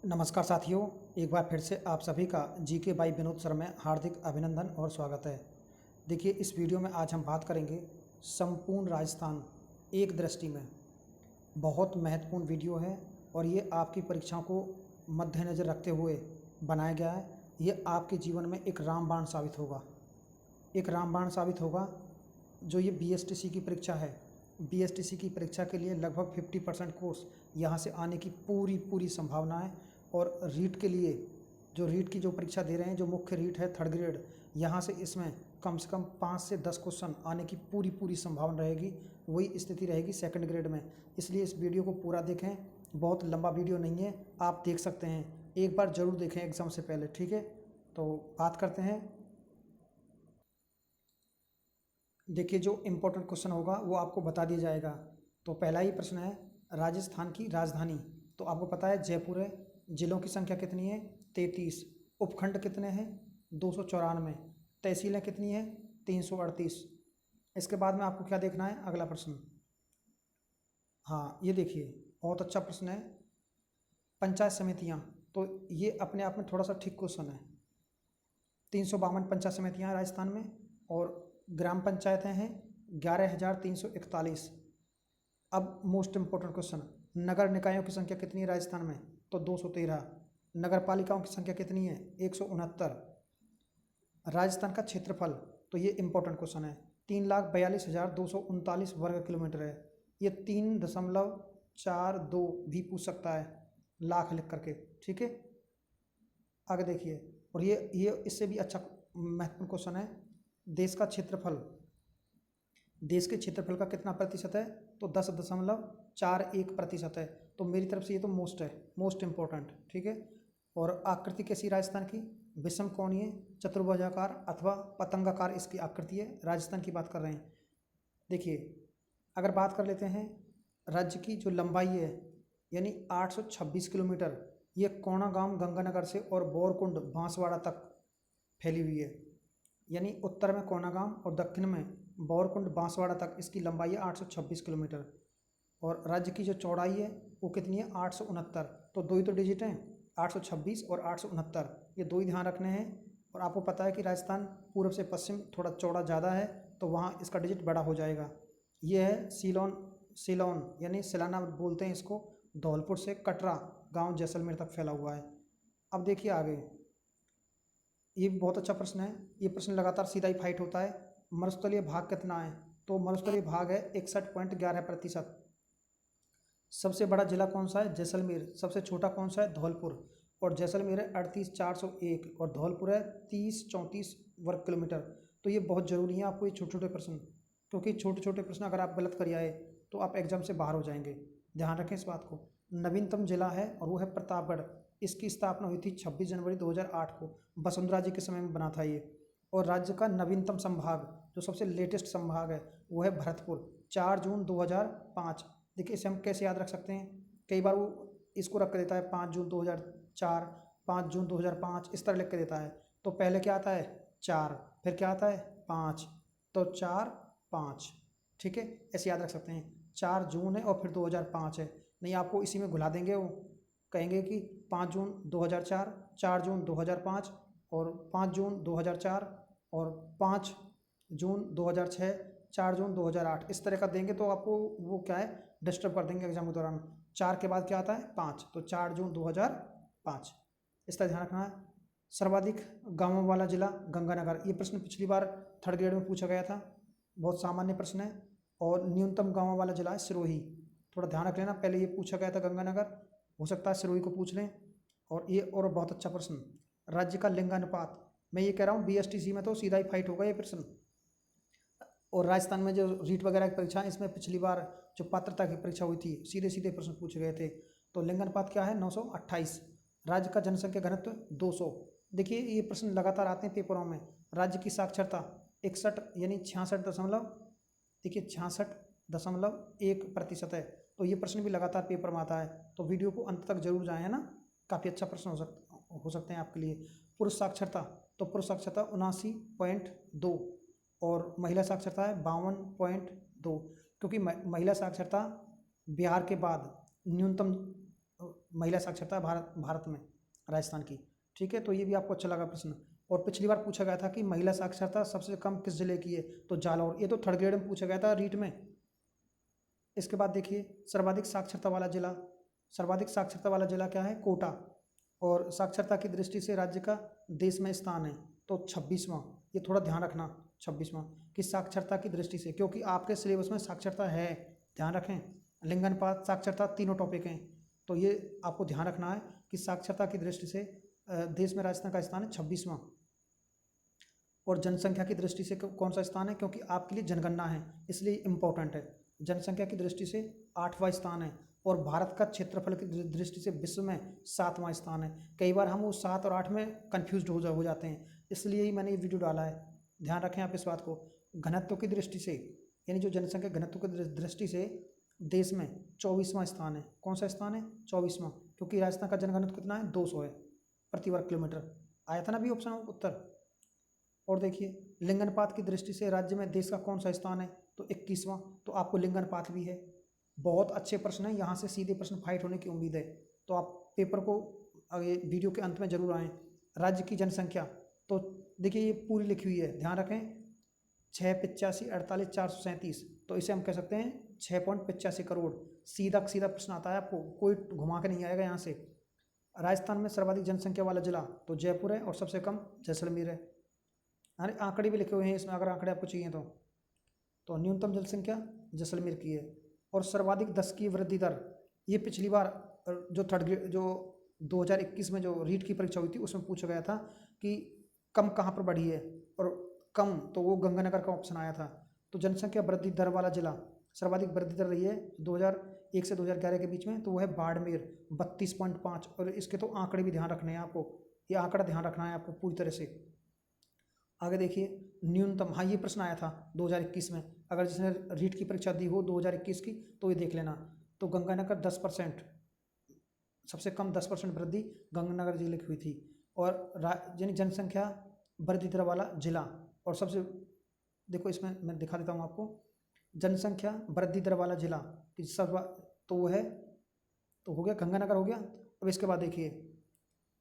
नमस्कार साथियों, एक बार फिर से आप सभी का जीके बाई विनोद सर में हार्दिक अभिनंदन और स्वागत है। देखिए, इस वीडियो में आज हम बात करेंगे संपूर्ण राजस्थान एक दृष्टि में। बहुत महत्वपूर्ण वीडियो है और ये आपकी परीक्षाओं को मद्देनज़र रखते हुए बनाया गया है। ये आपके जीवन में एक रामबाण साबित होगा, जो ये बीएसटीसी की परीक्षा है। बीएसटीसी की परीक्षा के लिए लगभग 50% कोर्स यहाँ से आने की पूरी संभावना है। और रीट के लिए रीट की परीक्षा दे रहे हैं, जो मुख्य रीट है 3rd ग्रेड, यहाँ से इसमें कम से कम 5 से 10 क्वेश्चन आने की पूरी संभावना रहेगी। वही स्थिति रहेगी 2nd ग्रेड में। इसलिए इस वीडियो को पूरा देखें। बहुत लंबा वीडियो नहीं है, आप देख सकते हैं। एक बार ज़रूर देखें एग्ज़ाम से पहले, ठीक है। तो बात करते हैं। देखिए, जो इम्पोर्टेंट क्वेश्चन होगा वो आपको बता दिया जाएगा। तो पहला ही प्रश्न है, राजस्थान की राजधानी। तो आपको पता है जयपुर है। जिलों की संख्या कितनी है? 33। उपखंड कितने हैं? 294। तहसीलें कितनी हैं? 338। इसके बाद में आपको क्या देखना है? अगला प्रश्न। हाँ, ये देखिए, बहुत अच्छा प्रश्न है। पंचायत समितियाँ, तो ये अपने आप में थोड़ा सा ठीक क्वेश्चन है। 352 पंचायत समितियाँ हैं राजस्थान में, और ग्राम पंचायतें हैं 11,341। अब मोस्ट इम्पोर्टेंट क्वेश्चन, नगर निकायों की संख्या कितनी है राजस्थान में? तो 213। नगर पालिकाओं की संख्या कितनी है? 169। राजस्थान का क्षेत्रफल, तो ये इम्पोर्टेंट क्वेश्चन है, 3,42,239 वर्ग किलोमीटर है। ये 3.42 भी पूछ सकता है लाख लिख करके, ठीक है। आगे देखिए, और ये इससे भी अच्छा महत्वपूर्ण क्वेश्चन है, देश का क्षेत्रफल, देश के क्षेत्रफल का कितना प्रतिशत है? तो 10.41% है। तो मेरी तरफ से ये तो मोस्ट इम्पोर्टेंट, ठीक है। और आकृति कैसी राजस्थान की? विषम कोणीय, चतुर्भुजाकार अथवा पतंगाकार इसकी आकृति है। राजस्थान की बात कर रहे हैं। देखिए, अगर बात कर लेते हैं राज्य की जो लंबाई है, यानी 826 किलोमीटर, ये कोणागांव गंगानगर से और बोरकुंड बांसवाड़ा तक फैली हुई है। यानी उत्तर में कोणागांव और दक्षिण में बोरकुंड बांसवाड़ा तक इसकी लंबाई है 826 किलोमीटर। और राज्य की जो चौड़ाई है वो कितनी है? 869। तो दो ही तो डिजिट हैं, 826 और 869, ये दो ही ध्यान रखने हैं। और आपको पता है कि राजस्थान पूर्व से पश्चिम थोड़ा चौड़ा ज़्यादा है, तो वहाँ इसका डिजिट बड़ा हो जाएगा। ये है सिलोन यानी सिलाना बोलते हैं इसको। धौलपुर से कटरा गांव जैसलमेर तक फैला हुआ है। अब देखिए आगे, ये बहुत अच्छा प्रश्न है। ये प्रश्न लगातार सीधा ही फाइट होता है। मरुस्थलीय भाग कितना है? तो मरुस्थलीय भाग है 61.11%। सबसे बड़ा जिला कौन सा है? जैसलमेर। सबसे छोटा कौन सा है? धौलपुर। और जैसलमेर है 38,401 और धौलपुर है 3034 वर्ग किलोमीटर। तो ये बहुत ज़रूरी है आपको, ये छोटे छोटे प्रश्न, क्योंकि छोटे छोटे प्रश्न अगर आप गलत कर आए तो आप एग्जाम से बाहर हो जाएंगे। ध्यान रखें इस बात को। नवीनतम जिला है और वो है प्रतापगढ़। इसकी स्थापना हुई थी 26 जनवरी 2008 को। वसुंधरा जी के समय में बना था ये। और राज्य का नवीनतम संभाग, जो सबसे लेटेस्ट संभाग है, वो है भरतपुर, 4 जून 2005। देखिए, इसे हम कैसे याद रख सकते हैं? कई बार वो इसको रख कर देता है 5 जून 2004, 5 जून 2005, इस तरह लिख के देता है। तो पहले क्या आता है? 4, फिर क्या आता है? 5, तो 4 5, ठीक है। ऐसे याद रख सकते हैं। 4 जून है और फिर 2005 है। नहीं, आपको इसी में घुला देंगे, वो कहेंगे कि 5 जून 2004, 4 जून 2005 और 5 जून 2004 और 5 जून 2006, 4 जून 2008, इस तरह का देंगे तो आपको वो क्या है, डिस्टर्ब कर देंगे एग्जाम के दौरान। 4 के बाद क्या आता है? 5, तो 4 जून 2005, इस तरह ध्यान रखना है। सर्वाधिक गांवों वाला जिला गंगानगर। ये प्रश्न पिछली बार 3rd ग्रेड में पूछा गया था, बहुत सामान्य प्रश्न है। और न्यूनतम गांवों वाला जिला है सिरोही। थोड़ा ध्यान रख लेना, पहले ये पूछा गया था गंगानगर, हो सकता है सिरोही को पूछ लें। और ये और बहुत अच्छा प्रश्न, राज्य का लिंगानुपात। मैं ये कह रहा हूँ बीएसटीसी में तो सीधा ही फाइट होगा ये प्रश्न। और राजस्थान में जो रीट वगैरह की परीक्षा है, इसमें पिछली बार जो पात्रता की परीक्षा हुई थी, सीधे सीधे प्रश्न पूछे गए थे। तो लिंगानुपात क्या है? 928। राज्य का जनसंख्या घनत्व 200। देखिए, ये प्रश्न लगातार आते हैं पेपरों में। राज्य की साक्षरता 61 यानी 66 देखिए 66.1% है। तो ये प्रश्न भी लगातार पेपर में आता है, तो वीडियो को अंत तक जरूर जाए, है ना। काफ़ी अच्छा प्रश्न हो सकते हैं आपके लिए। पुरुष साक्षरता, तो पुरुष साक्षरता 79.2 और महिला साक्षरता है 52.2। क्योंकि महिला साक्षरता बिहार के बाद न्यूनतम महिला साक्षरता भारत में राजस्थान की। ठीक है, तो ये भी आपको अच्छा लगा प्रश्न। और पिछली बार पूछा गया था कि महिला साक्षरता सबसे कम किस जिले की है, तो जालौर। ये तो थर्ड ग्रेड में पूछा गया था रीट में। इसके बाद देखिए सर्वाधिक साक्षरता वाला जिला, सर्वाधिक साक्षरता वाला जिला क्या है, कोटा। और साक्षरता की दृष्टि से राज्य का देश में स्थान है तो 26वां। ये थोड़ा ध्यान रखना, 26वां कि साक्षरता की दृष्टि से, क्योंकि आपके सिलेबस में साक्षरता है, ध्यान रखें। लिंगानुपात, साक्षरता तीनों टॉपिक हैं, तो ये आपको ध्यान रखना है कि साक्षरता की दृष्टि से देश में राजस्थान का स्थान है 26वां। और जनसंख्या की दृष्टि से कौन सा स्थान है, क्योंकि आपके लिए जनगणना है इसलिए इंपॉर्टेंट है। जनसंख्या की दृष्टि से 8वां स्थान है। और भारत का क्षेत्रफल की दृष्टि से विश्व में 7वां स्थान है। कई बार हम वो 7 और 8 में कन्फ्यूज हो जाते हैं, इसलिए ही मैंने ये वीडियो डाला है, ध्यान रखें आप इस बात को। घनत्व की दृष्टि से, यानी जो जनसंख्या घनत्व की दृष्टि से देश में 24वां स्थान है। कौन सा स्थान है, 24वां, क्योंकि राजस्थान का जनघनत्व कितना है, 200 है प्रति वर्ग किलोमीटर। आया था ना भी ऑप्शन उत्तर। और देखिए लिंगानुपात की दृष्टि से राज्य में देश का कौन सा स्थान है, तो 21वां। तो आपको लिंगानुपात भी है। बहुत अच्छे प्रश्न है, यहाँ से सीधे प्रश्न फाइट होने की उम्मीद है, तो आप पेपर को आगे वीडियो के अंत में जरूर आएँ। राज्य की जनसंख्या, तो देखिए ये पूरी लिखी हुई है, ध्यान रखें, 685,48,437। तो इसे हम कह सकते हैं 6.85 करोड़। सीधा सीधा प्रश्न आता है आपको, कोई घुमा के नहीं आएगा यहाँ से। राजस्थान में सर्वाधिक जनसंख्या वाला जिला तो जयपुर है और सबसे कम जैसलमेर है। अरे आंकड़े भी लिखे हुए हैं इसमें, अगर आंकड़े आपको चाहिए तो न्यूनतम जनसंख्या जैसलमेर की है। और सर्वाधिक दशकीय वृद्धि दर, ये पिछली बार जो थर्ड ग्रेड जो 2021 में जो रीट की परीक्षा हुई थी उसमें पूछा गया था कि कम कहाँ पर बढ़ी है, और कम तो वो गंगानगर का ऑप्शन आया था। तो जनसंख्या वृद्धि दर वाला जिला सर्वाधिक वृद्धि दर रही है 2001 से 2011 के बीच में, तो वो है बाड़मेर 32.5। और इसके तो आंकड़े भी ध्यान रखने हैं आपको, ये आंकड़ा ध्यान रखना है आपको पूरी तरह से। आगे देखिए न्यूनतम, हाँ ये प्रश्न आया था 2021 में, अगर जिसने रीट की परीक्षा दी हो 2021 की तो ये देख लेना। तो गंगानगर 10%, सबसे कम 10% वृद्धि गंगानगर जिले की हुई थी। और यानी जनसंख्या वृद्धि दर वाला जिला, और सबसे देखो इसमें मैं दिखा देता हूँ आपको, जनसंख्या वृद्धि दर वाला जिला सब, तो वो है, तो हो गया गंगानगर हो गया। अब इसके बाद देखिए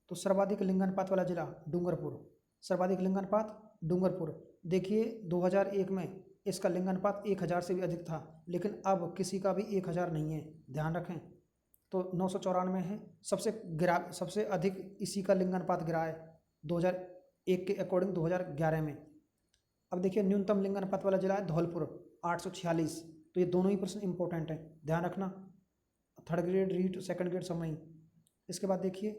तो सर्वाधिक लिंगानुपात वाला जिला डूंगरपुर, सर्वाधिक लिंगानुपात डूंगरपुर। देखिए 2001 में इसका लिंगानुपात 1000 से भी अधिक था, लेकिन अब किसी का भी 1000 नहीं है, ध्यान रखें। तो 994 है, सबसे अधिक इसी का लिंगानुपात गिरा है 2001 के अकॉर्डिंग 2011 में। अब देखिए न्यूनतम लिंगानुपात वाला जिला है धौलपुर 846। तो ये दोनों ही प्रश्न इंपॉर्टेंट हैं, ध्यान रखना, third grade REET second grade सब में। इसके बाद देखिए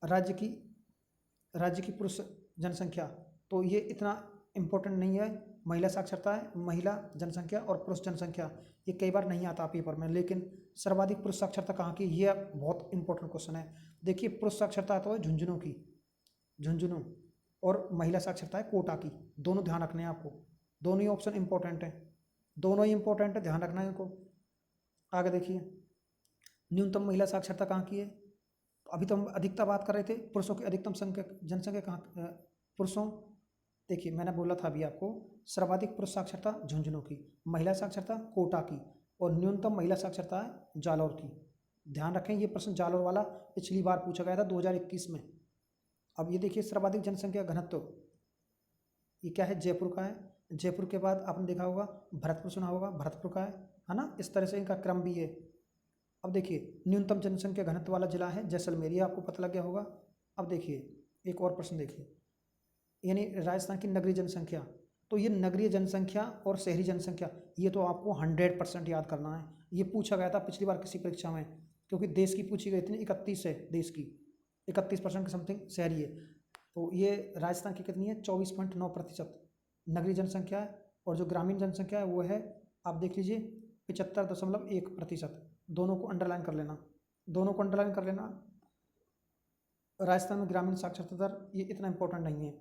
राज्य की पुरुष जनसंख्या, तो ये इतना इम्पोर्टेंट नहीं है। महिला साक्षरता है, महिला जनसंख्या और पुरुष जनसंख्या, ये कई बार नहीं आता पेपर में, लेकिन सर्वाधिक पुरुष साक्षरता कहाँ की, ये बहुत इंपॉर्टेंट क्वेश्चन है। देखिए पुरुष साक्षरता तो है झुंझुनू की, झुंझुनू, और महिला साक्षरता है कोटा की। दोनों ध्यान रखने हैं आपको, दोनों ही ऑप्शन इंपॉर्टेंट है, दोनों ही इंपॉर्टेंट है, ध्यान रखना है इनको। आगे देखिए न्यूनतम महिला साक्षरता कहाँ की है, अभी तो हम अधिकता बात कर रहे थे, पुरुषों की अधिकतम संख्या जनसंख्या कहाँ, पुरुषों, देखिए मैंने बोला था अभी आपको, सर्वाधिक पुरुष साक्षरता झुंझुनू की, महिला साक्षरता कोटा की, और न्यूनतम महिला साक्षरता है जालौर की। ध्यान रखें ये प्रश्न जालौर वाला पिछली बार पूछा गया था 2021 में। अब ये देखिए सर्वाधिक जनसंख्या घनत्व, ये क्या है, जयपुर का है। जयपुर के बाद आपने देखा होगा भरतपुर, सुना होगा भरतपुर का है ना, इस तरह से इनका क्रम भी है। अब देखिए न्यूनतम जनसंख्या घनत्व वाला जिला है जैसलमेर, ये आपको पता लग गया होगा। अब देखिए एक और प्रश्न देखिए, यानी राजस्थान की नगरीय जनसंख्या, तो ये नगरीय जनसंख्या और शहरी जनसंख्या, ये तो आपको 100% याद करना है। ये पूछा गया था पिछली बार किसी परीक्षा में, क्योंकि देश की पूछी गई थी 31 है, देश की 31% के समथिंग शहरी है। तो ये राजस्थान की कितनी है, 24.9% नगरीय जनसंख्या है, और जो ग्रामीण जनसंख्या है वो है, आप देख लीजिए 75.1%। दोनों को अंडरलाइन कर लेना, दोनों को अंडरलाइन कर लेना। राजस्थान में ग्रामीण साक्षरता दर ये इतना इंपॉर्टेंट नहीं है।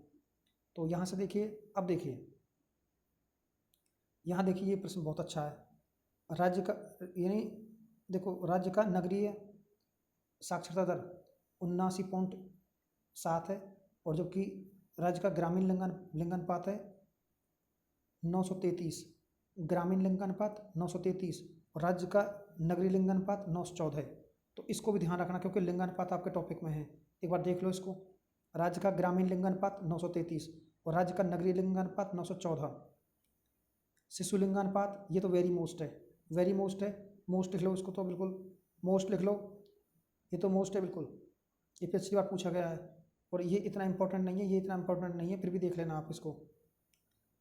तो यहाँ से देखिए, अब देखिए यहाँ देखिए ये प्रश्न बहुत अच्छा है। राज्य का, यानी देखो राज्य का नगरीय साक्षरता दर 79.7 है, और जबकि राज्य का ग्रामीण लिंगानुपात है 933, ग्रामीण लिंगानुपात 933, और राज्य का नगरीय लिंगानुपात 914 है। तो इसको भी ध्यान रखना क्योंकि लिंगानुपात आपके टॉपिक में है। एक बार देख लो इसको। राज्य का ग्रामीण लिंगानुपात 933 और राज्य का नगरीय लिंगानुपात 914। शिशु लिंगानुपात ये तो वेरी मोस्ट है, वेरी मोस्ट है, मोस्ट लिख लो इसको, तो बिल्कुल मोस्ट लिख लो, ये तो मोस्ट है बिल्कुल, ये पिछली बार पूछा गया है। और ये इतना इंपॉर्टेंट नहीं है, ये इतना इंपॉर्टेंट नहीं है, फिर भी देख लेना आप इसको।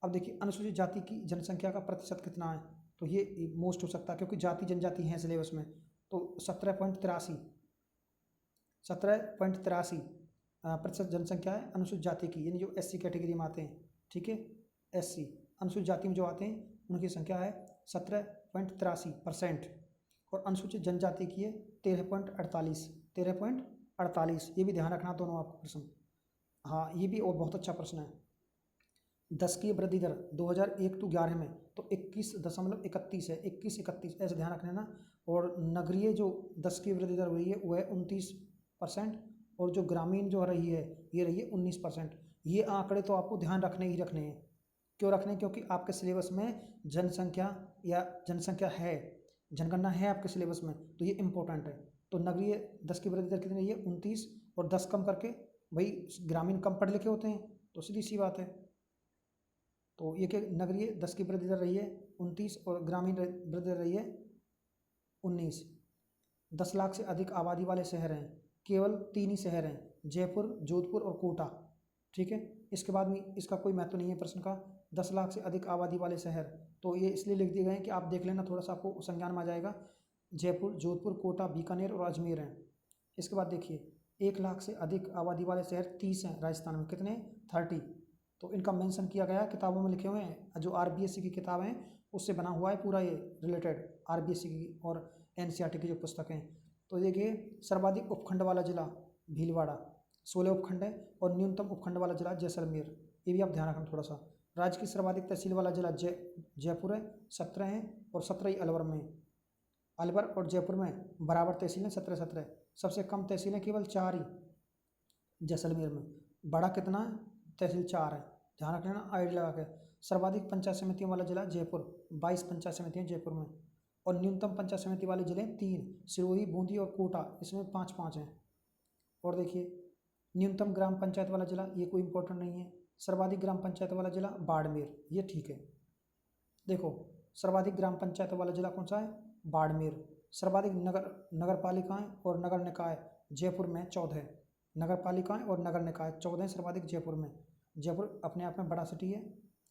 अब देखिए अनुसूचित जाति की जनसंख्या का प्रतिशत कितना है, तो ये मोस्ट हो सकता है क्योंकि जाति जनजाति हैं सिलेबस में। तो 17.83 प्रतिशत जनसंख्या है अनुसूचित जाति की, यानी जो SC कैटेगरी में आते हैं, ठीक है, SC अनुसूचित जाति में जो आते हैं उनकी संख्या है 17.83%। और अनुसूचित जनजाति की है 13.48। ये भी ध्यान रखना दोनों आपको प्रश्न। हाँ ये भी और बहुत अच्छा प्रश्न है। 10 की वृद्धि दर 2001 to 11 में तो 21.31 है, 21-31 ऐसे ध्यान रखना ना। और नगरीय जो 10 की वृद्धि दर हुई है वो है 29% और जो ग्रामीण जो रही है ये रही है 19%। ये आंकड़े तो आपको ध्यान रखने ही रखने हैं। क्यों रखने? क्योंकि आपके सिलेबस में जनसंख्या है, जनगणना है आपके सिलेबस में, तो ये इंपॉर्टेंट है। तो नगरीय 10 की वृद्धि दर कितनी रही है 29 और 10 कम करके भाई ग्रामीण कम पढ़े लिखे होते हैं, तो सीधी सी बात है। तो ये कि नगरीय 10 की वृद्धि दर रही है 29 और ग्रामीण वृद्धि दर रही है 19। 10 लाख से अधिक आबादी वाले शहर हैं, केवल 3 ही शहर हैं, जयपुर, जोधपुर और कोटा, ठीक है। इसके बाद में इसका कोई महत्व नहीं है प्रश्न का। 10 लाख से अधिक आबादी वाले शहर, तो ये इसलिए लिख दिए गए हैं कि आप देख लेना, थोड़ा सा आपको संज्ञान में आ जाएगा। जयपुर, जोधपुर, कोटा, बीकानेर और अजमेर हैं। इसके बाद देखिए 1 लाख से अधिक आबादी वाले शहर 30 हैं राजस्थान में, कितने? 30। तो इनका मेंशन किया गया, किताबों में लिखे हुए हैं, जो RBSC की किताब हैं उससे बना हुआ है पूरा ये रिलेटेड, RBSC की और NCERT की जो पुस्तकें हैं। तो देखिए सर्वाधिक उपखंड वाला जिला भीलवाड़ा, 16 उपखंड है, और न्यूनतम उपखंड वाला जिला जैसलमेर, ये भी आप ध्यान रखना थोड़ा सा। राज्य की सर्वाधिक तहसील वाला जिला जयपुर है, 17 हैं, और 17 ही अलवर में। अलवर और जयपुर में बराबर तहसीलें 17-17। सबसे कम तहसीलें केवल 4 ही जैसलमेर में। बड़ा कितना है? तहसील 4 है, ध्यान रख लेना आइडिया लगा के। सर्वाधिक पंचायत समितियों वाला जिला जयपुर, 22 पंचायत समितियाँ जयपुर में। और न्यूनतम पंचायत समिति वाले जिले 3, सिरोही, बूंदी और कोटा, इसमें 5-5 हैं। और देखिए न्यूनतम ग्राम पंचायत वाला जिला, ये कोई इंपॉर्टेंट नहीं है। सर्वाधिक ग्राम पंचायत वाला जिला बाड़मेर, ये ठीक है। देखो सर्वाधिक ग्राम पंचायत वाला जिला कौन सा है? बाड़मेर। सर्वाधिक नगर पालिकाएँ और नगर निकाय जयपुर में 14, नगर पालिकाएँ और नगर निकाय 14 सर्वाधिक जयपुर में। जयपुर अपने आप में बड़ा सिटी है।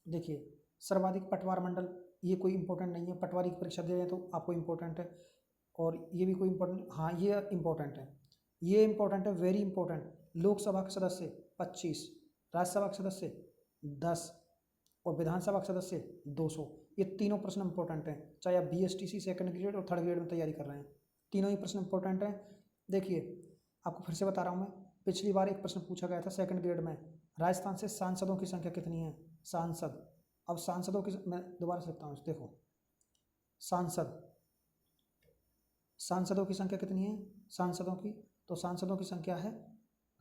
देखिए सर्वाधिक पटवार मंडल, ये कोई इंपॉर्टेंट नहीं है, पटवारी की परीक्षा दे रहे हैं तो आपको इंपॉर्टेंट है। और ये भी कोई इंपॉर्टेंट, हाँ ये इंपॉर्टेंट है, ये इंपॉर्टेंट है, वेरी इंपॉर्टेंट। लोकसभा के सदस्य 25, राज्यसभा के सदस्य 10 और विधानसभा के सदस्य 200। ये तीनों प्रश्न इंपॉर्टेंट हैं, चाहे आप BSTC सेकंड ग्रेड और थर्ड ग्रेड में तैयारी कर रहे हैं, तीनों ही प्रश्न इंपॉर्टेंट हैं। देखिए आपको फिर से बता रहा हूँ मैं, पिछली बार एक प्रश्न पूछा गया था सेकंड ग्रेड में, राजस्थान से सांसदों की संख्या कितनी है? सांसद, अब सांसदों की मैं दोबारा से लिखता हूँ, देखो सांसदों की संख्या कितनी है? सांसदों की, तो सांसदों की संख्या है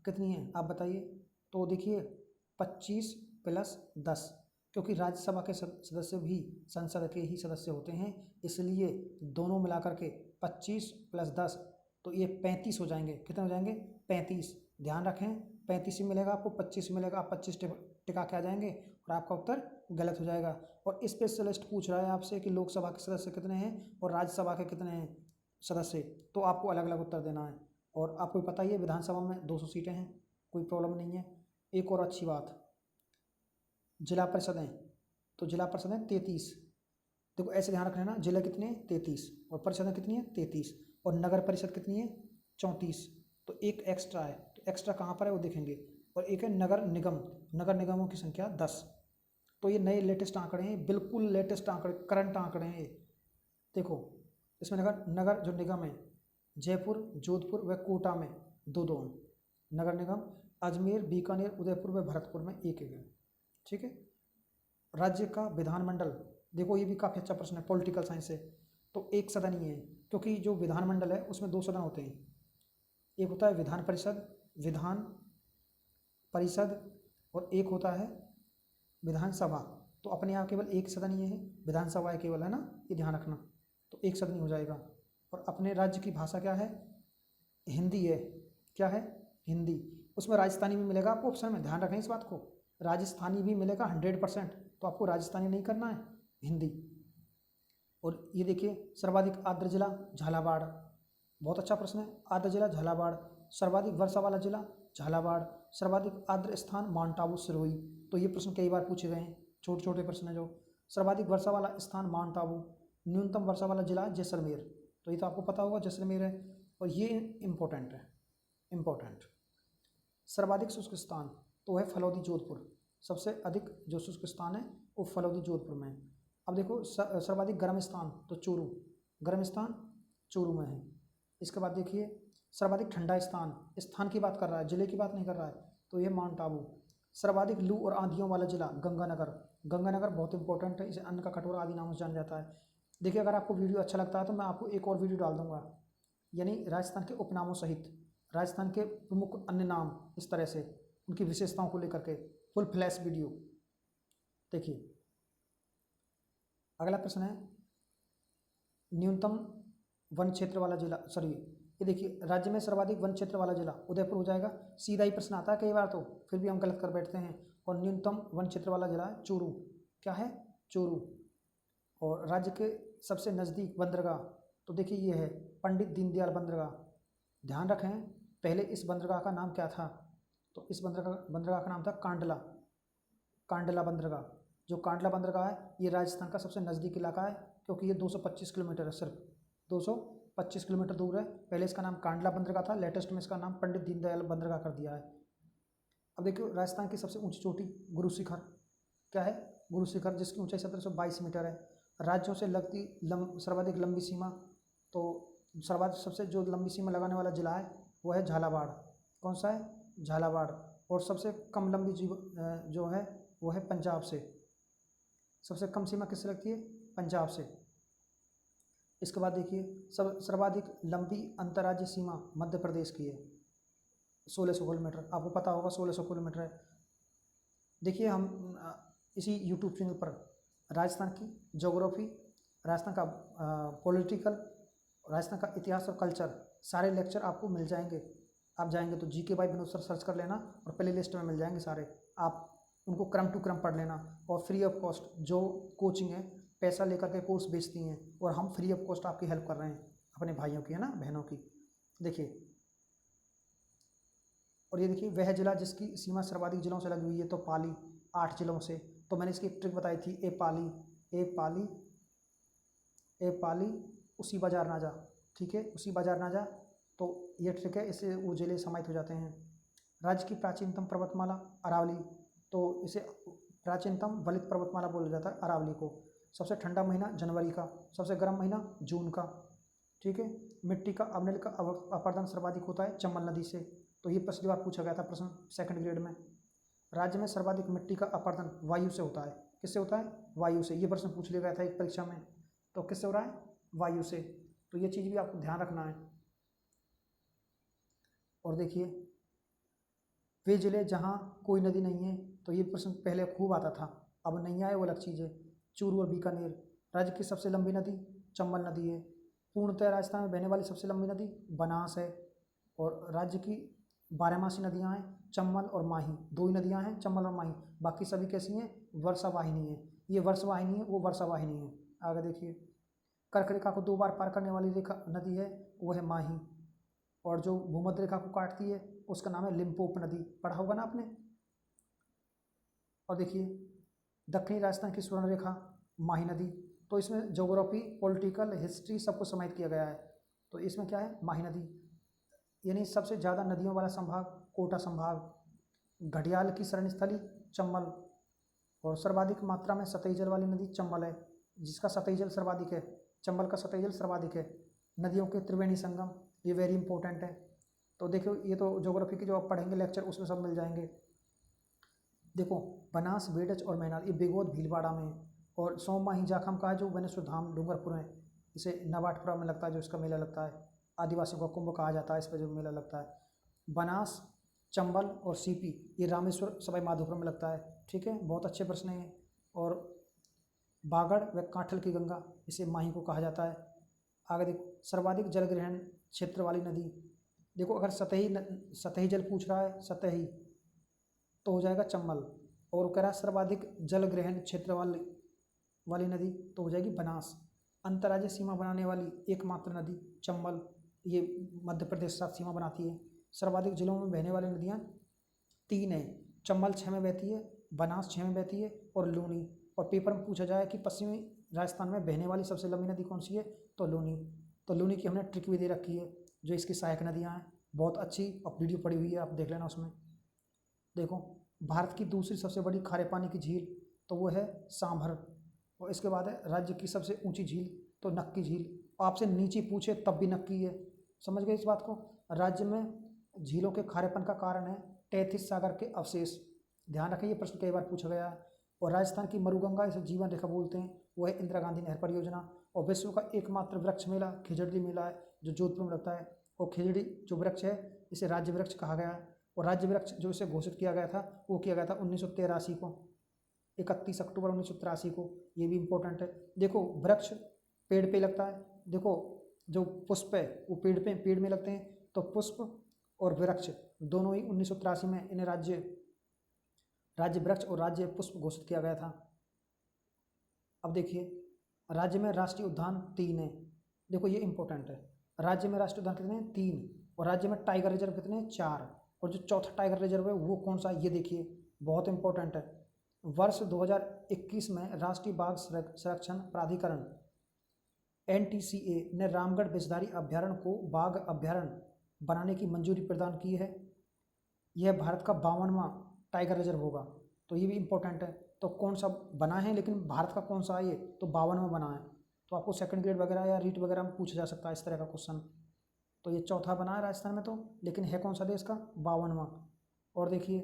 कितनी है आप बताइए? तो देखिए 25 + 10, क्योंकि राज्यसभा के सदस्य भी संसद के ही सदस्य होते हैं, इसलिए दोनों मिलाकर के 25 + 10, तो ये 35 हो जाएंगे। कितने हो जाएंगे? 35। ध्यान रखें 35 मिलेगा आपको, 25 मिलेगा, आप 25 टिका के आ जाएंगे और आपका उत्तर गलत हो जाएगा। और स्पेशलिस्ट पूछ रहा है आपसे कि लोकसभा के सदस्य कितने हैं और राज्यसभा के कितने हैं सदस्य, तो आपको अलग अलग उत्तर देना है। और आपको पता ही है विधानसभा में 200 सीटें हैं, कोई प्रॉब्लम नहीं है। एक और अच्छी बात, जिला परिषदें, तो जिला परिषदें 33। देखो ऐसे ध्यान रखना है ना, जिला कितने हैं? 33, और परिषदें कितनी है? 33, और नगर परिषद कितनी है? 34। तो एक एक्स्ट्रा है, तो एक्स्ट्रा कहाँ पर है वो देखेंगे। और एक है नगर निगम, नगर निगमों की संख्या 10। तो ये नए लेटेस्ट आंकड़े हैं, बिल्कुल लेटेस्ट आंकड़े, करंट आंकड़े हैं ये। देखो इसमें नगर जो निगम है जयपुर, जोधपुर व कोटा में 2-2 हैं नगर निगम, अजमेर, बीकानेर, उदयपुर व भरतपुर में 1-1 है, ठीक है। राज्य का विधानमंडल, देखो ये भी काफ़ी अच्छा प्रश्न है, पॉलिटिकल साइंस से। तो एक सदन ही है, क्योंकि जो विधानमंडल है उसमें 2 सदन होते हैं, एक होता है विधान परिषद और एक होता है विधानसभा। तो अपने यहाँ केवल एक सदन ही है, विधानसभा है केवल, है ना, ये ध्यान रखना। तो एक सदन ही हो जाएगा। और अपने राज्य की भाषा क्या है? हिंदी है। क्या है? हिंदी। उसमें राजस्थानी भी मिलेगा आपको ऑप्शन में, ध्यान रखें इस बात को। राजस्थानी भी मिलेगा 100%, तो आपको राजस्थानी नहीं करना है, हिंदी। और ये देखिए, सर्वाधिक आर्द्र जिला झालावाड़, बहुत अच्छा प्रश्न है। आर्द्र जिला झालावाड़। सर्वाधिक वर्षा वाला जिला झालावाड़। सर्वाधिक आर्द्र स्थान माउंट आबू सिरोही। तो ये प्रश्न कई बार पूछे गए हैं, छोटे छोटे प्रश्न है जो। सर्वाधिक वर्षा वाला स्थान माउंट आबू। न्यूनतम वर्षा वाला जिला जैसलमेर, तो ये तो आपको पता होगा जैसलमेर है। और ये इम्पोर्टेंट है, इम्पोर्टेंट। सर्वाधिक शुष्क स्थान तो है फलौदी जोधपुर। सबसे अधिक जो शुष्क स्थान है वो फलौदी जोधपुर में है। अब देखो सर्वाधिक गर्म स्थान तो चूरू, गर्म स्थान चूरू में है। इसके बाद देखिए सर्वाधिक ठंडा स्थान, स्थान की बात कर रहा है, जिले की बात नहीं कर रहा है, तो ये माउंट आबू। सर्वाधिक लू और आंधियों वाला जिला गंगानगर। गंगानगर बहुत इंपॉर्टेंट है, इसे अन्न का कटोरा आदि नामों से जाना जाता है। देखिए अगर आपको वीडियो अच्छा लगता है तो मैं आपको एक और वीडियो डाल दूंगा, यानी राजस्थान के उपनामों सहित राजस्थान के प्रमुख अन्य नाम, इस तरह से उनकी विशेषताओं को लेकर के फुल फ्लैश वीडियो। देखिए अगला प्रश्न है, न्यूनतम वन क्षेत्र वाला जिला, सॉरी ये देखिए राज्य में सर्वाधिक वन क्षेत्र वाला जिला उदयपुर हो जाएगा। सीधा ही प्रश्न आता है कई बार, तो फिर भी हम गलत कर बैठते हैं। और न्यूनतम वन क्षेत्र वाला जिला चूरू। क्या है? चूरू। और राज्य के सबसे नज़दीक बंदरगाह तो देखिए ये है पंडित दीनदयाल बंदरगाह। ध्यान रखें पहले इस बंदरगाह का नाम क्या था, तो इस बंदरगाह का नाम था कांडला, कांडला बंदरगाह। जो कांडला बंदरगाह है ये राजस्थान का सबसे नज़दीक इलाका है, क्योंकि ये 225 किलोमीटर है, सिर्फ 225 किलोमीटर दूर है। पहले इसका नाम कांडला बंदरगाह था, लेटेस्ट में इसका नाम पंडित दीनदयाल बंदरगाह कर दिया है। अब देखिए राजस्थान की सबसे ऊंची चोटी गुरु शिखर। क्या है? गुरु शिखर, जिसकी ऊंचाई 1722 मीटर है। राज्यों से लगती सर्वाधिक लंबी सीमा, तो सर्वाधिक सबसे जो लंबी सीमा लगाने वाला जिला है वो है झालावाड़। कौन सा है? झालावाड़। और सबसे कम लंबी जो है वो है पंजाब से। सबसे कम सीमा किससे लगती है? पंजाब से। इसके बाद देखिए सर्वाधिक लंबी अंतर्राज्यीय सीमा मध्य प्रदेश की है, 1600 किलोमीटर। आपको पता होगा 1600 किलोमीटर है। देखिए हम इसी यूट्यूब चैनल पर राजस्थान की ज्योग्राफी, राजस्थान का पॉलिटिकल, राजस्थान का इतिहास और कल्चर, सारे लेक्चर आपको मिल जाएंगे। आप जाएंगे तो GK by Vinod sir search कर लेना और प्ले लिस्ट में मिल जाएंगे सारे। आप उनको क्रम टू क्रम पढ़ लेना। और फ्री ऑफ कॉस्ट जो कोचिंग है, पैसा लेकर के कोर्स बेचती हैं, और हम फ्री ऑफ कॉस्ट आपकी हेल्प कर रहे हैं, अपने भाइयों की है ना, बहनों की। देखिए और ये देखिए वह जिला जिसकी सीमा सर्वाधिक जिलों से लगी हुई है, तो पाली 8 जिलों से। तो मैंने इसकी एक ट्रिक बताई थी, ए पाली, ए पाली, ए पाली उसी बाजार ना जा। ठीक है, उसी बाजार ना जा, तो ये ट्रिक है, इससे वो जिले समाहित हो जाते हैं। राज्य की प्राचीनतम पर्वतमाला अरावली, तो इसे प्राचीनतम वलित पर्वतमाला बोला जाता है अरावली को। सबसे ठंडा महीना जनवरी का, सबसे गर्म महीना जून का। ठीक है, मिट्टी का अवनिल का अपरदन सर्वाधिक होता है चंबल नदी से। तो ये पिछली बार पूछा गया था प्रश्न 2nd ग्रेड में। राज्य में सर्वाधिक मिट्टी का अपरदन वायु से होता है। किससे होता है? वायु से। ये प्रश्न पूछ लिया गया था एक परीक्षा में, तो किससे हो रहा है? वायु से। तो ये चीज़ भी आपको ध्यान रखना है। और देखिए वे जिले जहाँ कोई नदी नहीं है, तो ये प्रश्न पहले खूब आता था, अब नहीं आए वो अलग चीज़ है। चूरू और बीकानेर। राज्य की सबसे लंबी नदी चंबल नदी है। पूर्णतः राजस्थान में बहने वाली सबसे लंबी नदी बनास है। और राज्य की 12मासी नदियाँ हैं चंबल और माही, 2 ही नदियाँ हैं चंबल और माही। बाकी सभी कैसी हैं? वर्षा वाहिनी है। ये वर्षा वाहिनी है, वो वर्षा वाहिनी है। आगे देखिए कर्क रेखा को 2 बार पार करने वाली रेखा नदी है, वो है माही। और जो भूमध्य रेखा को काटती है उसका नाम है लिम्पोप नदी, पढ़ा होगा ना आपने। और देखिए दक्षिणी राजस्थान की स्वर्ण रेखा माही नदी। तो इसमें ज्योग्राफी, पॉलिटिकल, हिस्ट्री सब कुछ समाहित किया गया है। तो इसमें क्या है? माही नदी। यानी सबसे ज़्यादा नदियों वाला संभाग कोटा संभाग। घड़ियाल की शरण स्थली चंबल। और सर्वाधिक मात्रा में सतही जल वाली नदी चंबल है, जिसका सतही जल सर्वाधिक है। चंबल का सतही जल सर्वाधिक है। नदियों के त्रिवेणी संगम, ये वेरी इंपॉर्टेंट है। तो देखो ये तो ज्योग्राफी की जो आप पढ़ेंगे लेक्चर उसमें सब मिल जाएंगे। देखो बनास, बेडच और मैनाल ये बेगोद भीलवाड़ा में। और सोममाही जाखम का है जो बनेश्वर धाम डूंगरपुर है, इसे नवाटपुरा में लगता है जो इसका मेला लगता है। आदिवासियों का कुंभ कहा जाता है इस पर जो मेला लगता है। बनास, चंबल और सीपी ये रामेश्वर सवाई माधोपुर में लगता है। ठीक है, बहुत अच्छे प्रश्न हैं। और बागड़ व कांठल की गंगा, इसे माही को कहा जाता है। आगे देखो सर्वाधिक जल ग्रहण क्षेत्र वाली नदी, देखो अगर सतही जल पूछ रहा है, सतही, तो हो जाएगा चंबल। और कह रहा है सर्वाधिक जल ग्रहण क्षेत्र वाली नदी, तो हो जाएगी बनास। अंतर्राज्यीय सीमा बनाने वाली एकमात्र नदी चंबल, ये मध्य प्रदेश के साथ सीमा बनाती है। सर्वाधिक जिलों में बहने वाली नदियाँ 3 है, चंबल 6 में बहती है, बनास 6 में बहती है और लूनी। और पेपर में पूछा जाए कि पश्चिमी राजस्थान में बहने वाली सबसे लंबी नदी कौन सी है, तो लूनी। तो लूनी की हमने ट्रिक भी दे रखी है, जो इसकी सहायक नदियाँ हैं, बहुत अच्छी, और वीडियो पड़ी हुई है, आप देख लेना उसमें। देखो भारत की दूसरी सबसे बड़ी खारे पानी की झील, तो वो है सांभर। और इसके बाद है राज्य की सबसे ऊंची झील, तो नक्की झील। आपसे नीचे पूछे तब भी नक्की है, समझ गए इस बात को। राज्य में झीलों के खारेपन का कारण है टैथिस सागर के अवशेष, ध्यान रखें, ये प्रश्न कई बार पूछा गया है। और राजस्थान की मरुगंगा, इसे जीवन रेखा बोलते हैं, वो है इंदिरा गांधी नहर परियोजना। और विश्व का एकमात्र वृक्ष मेला खिजड़ी मेला है, जो जोधपुर में लगता है। और खिजड़ी जो वृक्ष है, इसे राज्य वृक्ष कहा गया है। और राज्य वृक्ष जो इसे घोषित किया गया था, वो किया गया था 1983 को, 31 अक्टूबर 1983 को। ये भी इम्पोर्टेंट है। देखो वृक्ष पेड़ पे लगता है, देखो जो पुष्प है वो पेड़ में लगते हैं, तो पुष्प और वृक्ष दोनों ही 1983 में इन्हें राज्य वृक्ष और राज्य पुष्प घोषित किया गया था। अब देखिए राज्य में राष्ट्रीय उद्यान 3 है, देखो ये इंपॉर्टेंट है। राज्य में राष्ट्रीय उद्यान कितने हैं, 3। और राज्य में टाइगर रिजर्व कितने हैं, 4। और जो चौथा टाइगर रिजर्व है वो कौन सा है, ये देखिए, बहुत इंपॉर्टेंट है। वर्ष 2021 में राष्ट्रीय बाघ संरक्षण प्राधिकरण NTCA ने रामगढ़ बिजधारी अभ्यारण्य को बाघ अभ्यारण्य बनाने की मंजूरी प्रदान की है। यह भारत का 52वां टाइगर रिजर्व होगा, तो ये भी इम्पोर्टेंट है। तो कौन सा बना है, लेकिन भारत का कौन सा है, ये तो 52वां बना है। तो आपको सेकंड ग्रेड वगैरह या रीट वगैरह में पूछा जा सकता है इस तरह का क्वेश्चन। तो ये चौथा बना है राजस्थान में, तो लेकिन है कौन सा देश का, 52वां। और देखिए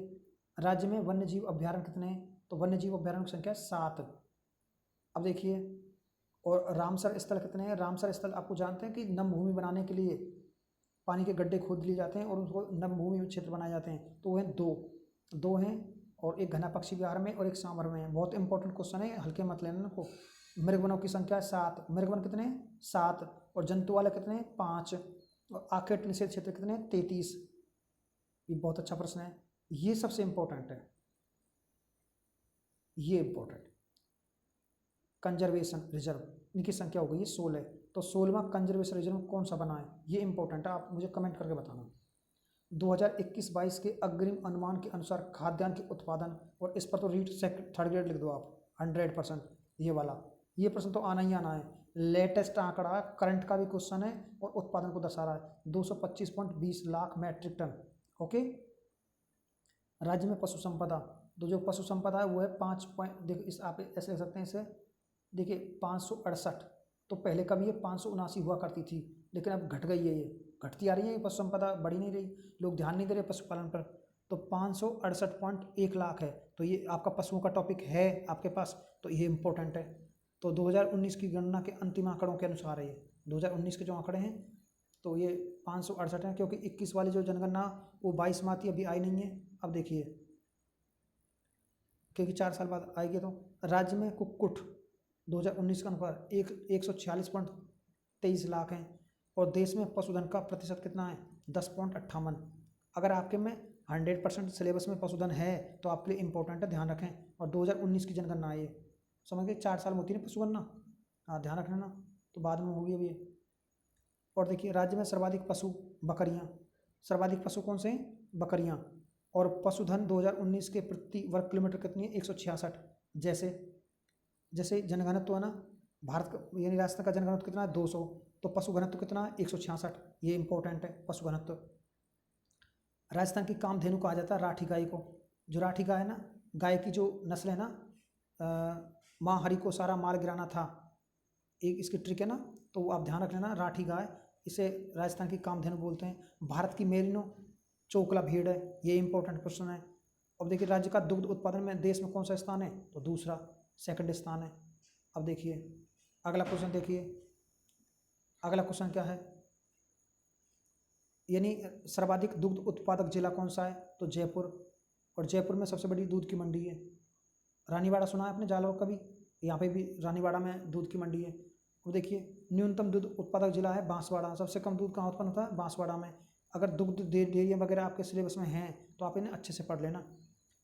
राज्य में वन्य जीव अभ्यारण्य कितने हैं, तो वन्य जीव अभ्यारण्य की संख्या 7। अब देखिए, और रामसर स्थल कितने हैं, रामसर स्थल आपको जानते हैं कि नम भूमि बनाने के लिए पानी के गड्ढे खोद लिए जाते हैं और उसको नम भूमि क्षेत्र बनाए जाते हैं, तो वो हैं 2 हैं। और एक घना पक्षी विहार में और एक सांभर में है। बहुत इंपॉर्टेंट क्वेश्चन है, हल्के मत लेना इनको। मृगवनों की संख्या 7, मृगवन कितने हैं, 7। और जंतु वाले कितने हैं, 5। और आखेट निषेध क्षेत्र कितने हैं, 33। ये बहुत अच्छा प्रश्न है, ये सबसे इंपॉर्टेंट है, ये इंपॉर्टेंट। कंजर्वेशन रिजर्व, इनकी संख्या हो गई है 16। तो 16वां कंजर्वेशन रिजर्व कौन सा बना है, ये इंपॉर्टेंट है, आप मुझे कमेंट करके बताना। 2021-22 के अग्रिम अनुमान के अनुसार खाद्यान्न के उत्पादन, और इस पर तो रीट थर्ड ग्रेड लिख दो आप 100%, ये वाला, ये प्रश्न तो आना ही आना है। लेटेस्ट आंकड़ा करंट का भी क्वेश्चन है और उत्पादन को दर्शा रहा है, 225.20 लाख मैट्रिक टन। ओके। राज्य में पशु संपदा, तो जो पशु संपदा है वो है 5 पॉइंट, देखो इस आप ऐसे लिख सकते हैं इसे, देखिए 568। तो पहले कभी ये 579 हुआ करती थी, लेकिन अब घट गई है, ये घटती आ रही है, ये पशु संपदा बढ़ी नहीं रही, लोग ध्यान नहीं दे रहे पशुपालन पर। तो 568.1 लाख है। तो ये आपका पशुओं का टॉपिक है आपके पास, तो ये इंपॉर्टेंट है। तो 2019 की गणना के अंतिम आंकड़ों के अनुसार है, ये 2019 के जो आंकड़े हैं, तो ये 568 हैं, क्योंकि 21 वाली जो जनगणना वो 22 में आती, अभी आई नहीं है। अब देखिए, क्योंकि 4 साल बाद आएगी। तो राज्य में कुक्कुट 2019 के अनुसार 146.23 लाख हैं। और देश में पशुधन का प्रतिशत कितना है, 10.58। अगर आपके में 100% सिलेबस में पशुधन है तो आपके लिए इंपॉर्टेंट है, ध्यान रखें। और 2019 की जनगणना है ये, समझ गए, 4 साल में होती है ना पशुगणना, हाँ ध्यान रखना ना, तो बाद में होगी अभी। और देखिए राज्य में सर्वाधिक पशु बकरियाँ, सर्वाधिक पशु कौन से हैं, बकरियाँ। और पशुधन 2019 के प्रति वर्ग किलोमीटर कितनी है, 166। जैसे जनघनत्व है ना, भारत का यानी राजस्थान का जनघनत्व कितना है, 200, तो पशु घनत्व कितना है, 166। ये इंपॉर्टेंट है पशु घनत्व। राजस्थान की कामधेनु कहा जाता है राठी गाय को। जो राठी गाय है ना, गाय की जो नस्ल है ना, माँ हरि को सारा माल गिराना था, एक इसकी ट्रिक है ना, तो आप ध्यान रख लेना, राठी गाय, इसे राजस्थान की कामधेनु बोलते हैं। भारत की मेरिनो चोकला भेड़ है, ये इंपॉर्टेंट क्वेश्चन है। अब देखिए राज्य का दुग्ध उत्पादन में देश में कौन सा स्थान है, तो दूसरा, सेकंड स्थान है। अब देखिए अगला क्वेश्चन, देखिए अगला क्वेश्चन क्या है, यानी सर्वाधिक दुग्ध उत्पादक जिला कौन सा है, तो जयपुर। और जयपुर में सबसे बड़ी दूध की मंडी है। रानीवाड़ा सुना है आपने, जालौर का भी, यहाँ पे भी रानीवाड़ा में दूध की मंडी है। अब देखिए न्यूनतम दूध उत्पादक जिला है बांसवाड़ा, सबसे कम दूध कहाँ उत्पन्न होता है, बांसवाड़ा में। अगर दुग्ध डेयरियाँ वगैरह आपके सिलेबस में हैं तो आप इन्हें अच्छे से पढ़ लेना।